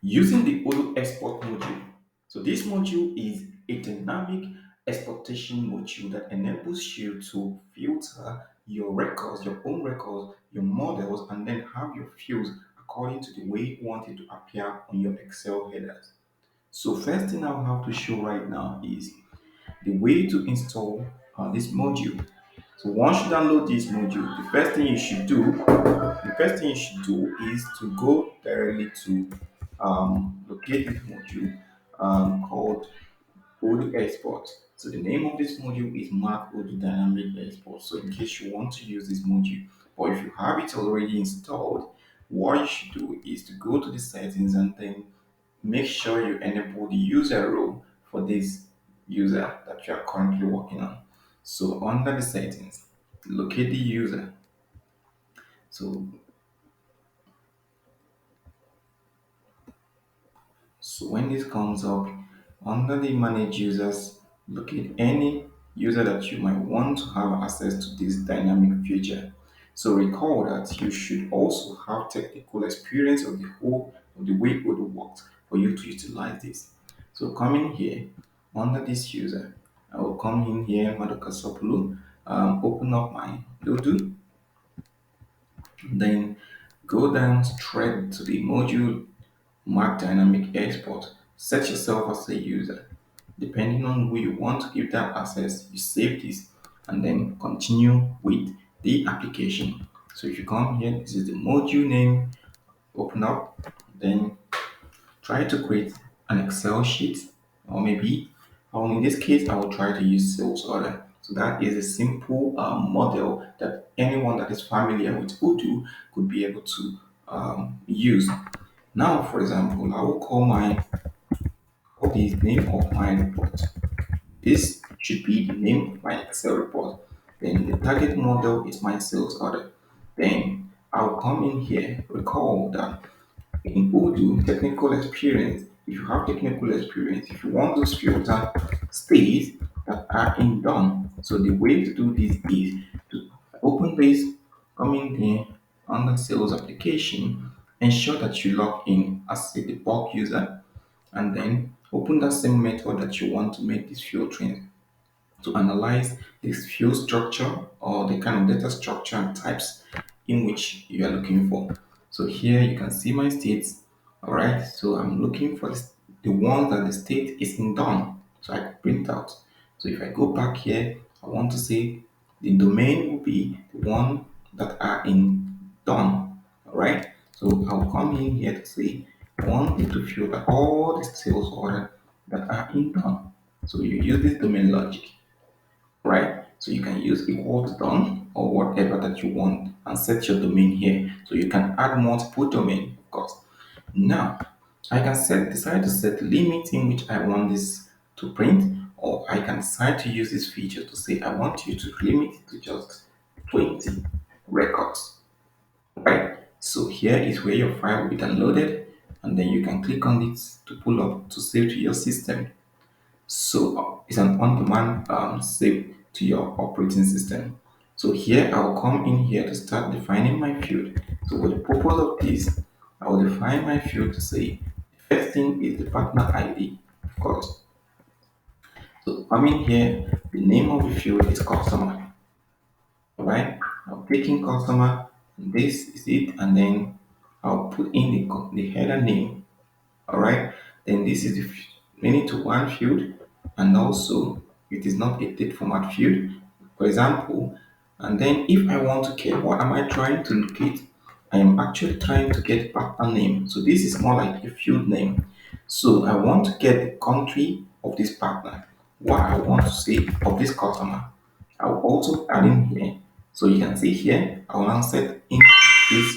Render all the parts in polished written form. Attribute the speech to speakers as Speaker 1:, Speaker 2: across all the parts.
Speaker 1: using the odoo export module. So this module is a dynamic exportation module that enables you to filter your records, your own records, your models, and then have your fields according to the way you want it to appear on your Excel headers. So first thing I'll have to show right now is the way to install this module. So once you download this module, the first thing you should do is to go directly to locate this module called Odoo Export. So the name of this module is Mark Odoo Dynamic Export. So in case you want to use this module, or if you have it already installed, what you should do is to go to the settings and then make sure you enable the user role for this user that you are currently working on. So under the settings, locate the user. So So when this comes up, under the manage users, locate any user that you might want to have access to this dynamic feature. So recall that you should also have technical experience of the whole of the way Odoo works for you to utilize this. So coming here under this user, I will come in here, Madoka Sopulu, open up my Odoo, then go down straight to the module Mark Dynamic Export. Set yourself as a user. Depending on who you want to give that access, you save this and then continue with the application. So if you come here, this is the module name, open up, then try to create an Excel sheet, or maybe in this case I will try to use sales order. So that is a simple model that anyone that is familiar with Odoo could be able to use. Now, for example, I will call this name of my report. This should be the name of my Excel report. Then the target model is my sales order. Then I'll come in here. Recall that in Odoo, technical experience, if you have technical experience, if you want those filter states that are in done. So the way to do this is to open this, come in here under sales application, ensure that you log in as a debug user, and then open that same method that you want to make this filtering to analyze this field structure or the kind of data structure and types in which you are looking for. So here you can see my states. All right, so I'm looking for the one that the state is in done. So I could print out. So if I go back here, I want to say the domain will be the one that are in done. All right, so I'll come in here to say I want it to filter all the sales order that are in done. So you use this domain logic, right? So you can use equal to done or whatever that you want and set your domain here. So you can add multiple domain, of course. Now, I can decide to set limit in which I want this to print, or I can decide to use this feature to say I want you to limit it to just 20 records, right? So here is where your file will be downloaded, and then you can click on it to pull up to save to your system. So it's an on-demand save to your operating system. So here I'll come in here to start defining my field. So for the purpose of this, I will define my field to say the first thing is the partner ID, of course. So coming here, the name of the field is customer. Alright, I'll take in customer, and this is it, and then I'll put in the header name. All right, then this is the many to one field, and also it is not a date format field, for example. And then if I want to get what am I trying to locate, I am actually trying to get partner name. So this is more like a field name. So I want to get the country of this partner, what I want to say of this customer. I will also add in here. So you can see here I will now set in this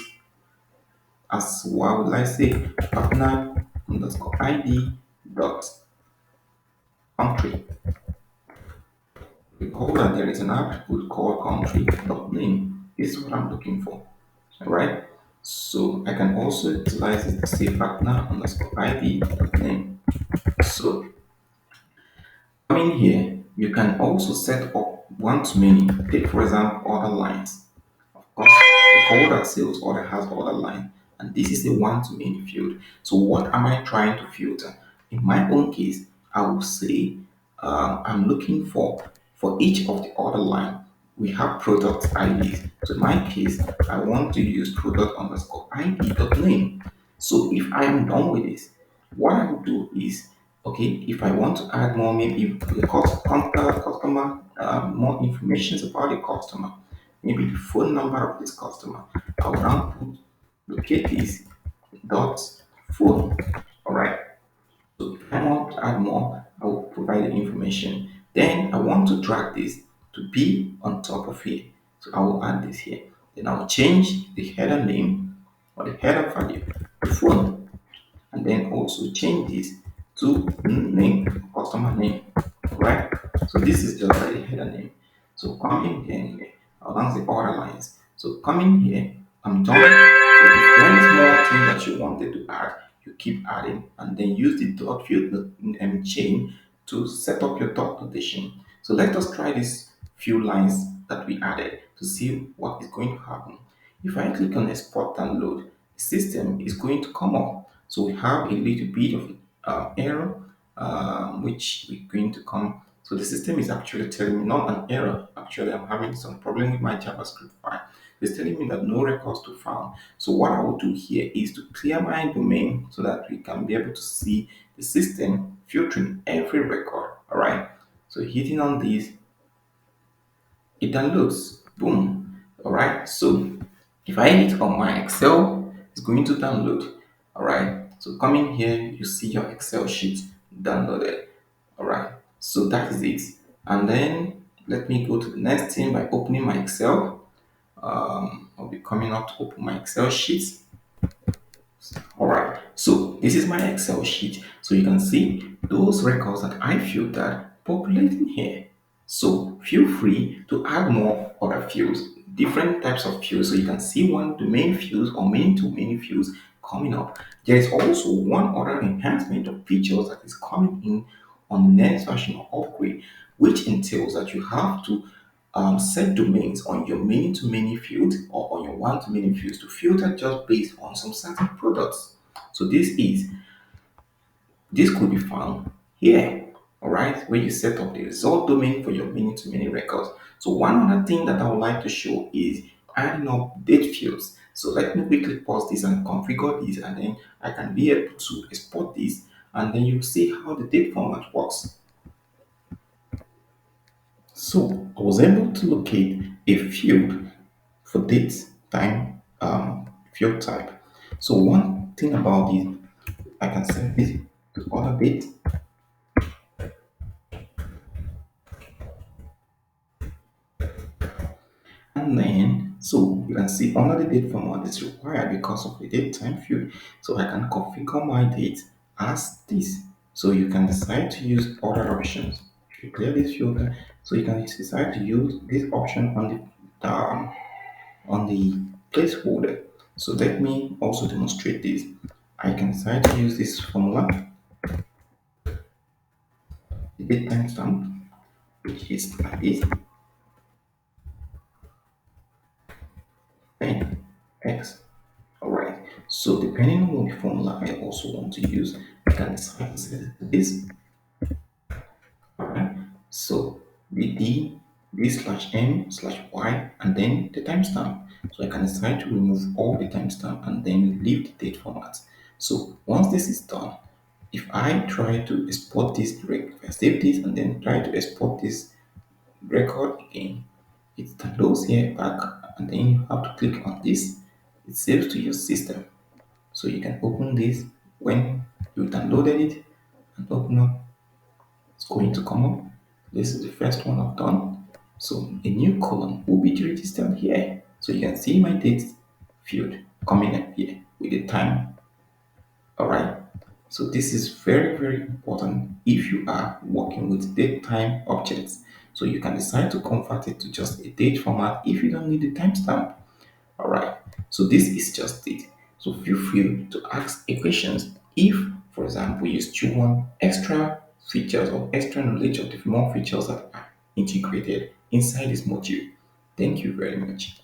Speaker 1: as what would I say, partner underscore ID dot country. Recall that there is an attribute called country dot name. This is what I'm looking for. Alright. So I can also utilize it to say partner underscore ID dot name. So coming here, you can also set up one to many. Take for example other lines. Of course, the code that sales order has other line. and this is a one-to-many field. So what am I trying to filter? In my own case, I will say I'm looking for each of the other line. We have product IDs. So in my case, I want to use product underscore ID dot name. So if I am done with this, what I will do is, okay, if I want to add more, maybe the customer, more information about the customer, maybe the phone number of this customer, I will now put locate this dot phone. All right. So if I want to add more, I will provide the information. Then I want to drag this to be on top of here. So I will add this here. Then I will change the header name or the header value to phone, and then also change this to name, customer name. Right? So this is just like the header name. So come in here along the other lines. So come in here, I'm done. So if there is more thing that you wanted to add, you keep adding and then use the dot field chain to set up your dot notation. So let us try these few lines that we added to see what is going to happen. If I click on export and load, the system is going to come up. So we have a little bit of error, which we're going to come. So the system is actually telling me not an error. Actually, I'm having some problem with my JavaScript file. It's telling me that no records to found. So what I will do here is to clear my domain so that we can be able to see the system filtering every record. All right. So hitting on this, it downloads. Boom. All right. So if I hit on my Excel, it's going to download. All right. So coming here, you see your Excel sheet downloaded. All right. So that is it. And then let me go to the next thing by opening my Excel. I'll be coming up to open my Excel sheet. All right, so this is my Excel sheet. So you can see those records that I filtered populating here. So feel free to add more other fields, different types of fields. So you can see one domain fields or many to many fields coming up. There is also one other enhancement of features that is coming in on the next version of upgrade, which entails that you have to set domains on your many to many fields or on your one to many fields to filter just based on some certain products. So this could be found here, all right, where you set up the result domain for your many to many records. So one other thing that I would like to show is adding up date fields. So let me quickly pause this and configure this, and then I can be able to export this, and then you see how the date format works. So I was able to locate a field for date, time, field type. So one thing about it, I can set this to other date, and then so you can see under the date format is required because of the date time field. So I can configure my date as this. So you can decide to use other options. If you clear this filter, so you can decide to use this option on the placeholder. So let me also demonstrate this. I can decide to use this formula, the date timestamp, which is like this, then X. Alright, so depending on what formula I also want to use, I can decide to set this. Alright, so the D slash M slash Y and then the timestamp. So I can decide to remove all the timestamp and then leave the date format. So once this is done, if I try to export this if I save this and then try to export this record again, it downloads here back and then you have to click on this. It saves to your system. So you can open this when you downloaded it and open up. It's going to come up. This is the first one I've done. So a new column will be registered here. So you can see my date field coming up here with the time. All right. So this is very, very important if you are working with date time objects. So you can decide to convert it to just a date format if you don't need the timestamp. All right. So this is just it. So feel free to ask a questions if, for example, you still want extra features or extra knowledge of the more features that are integrated inside this module. Thank you very much.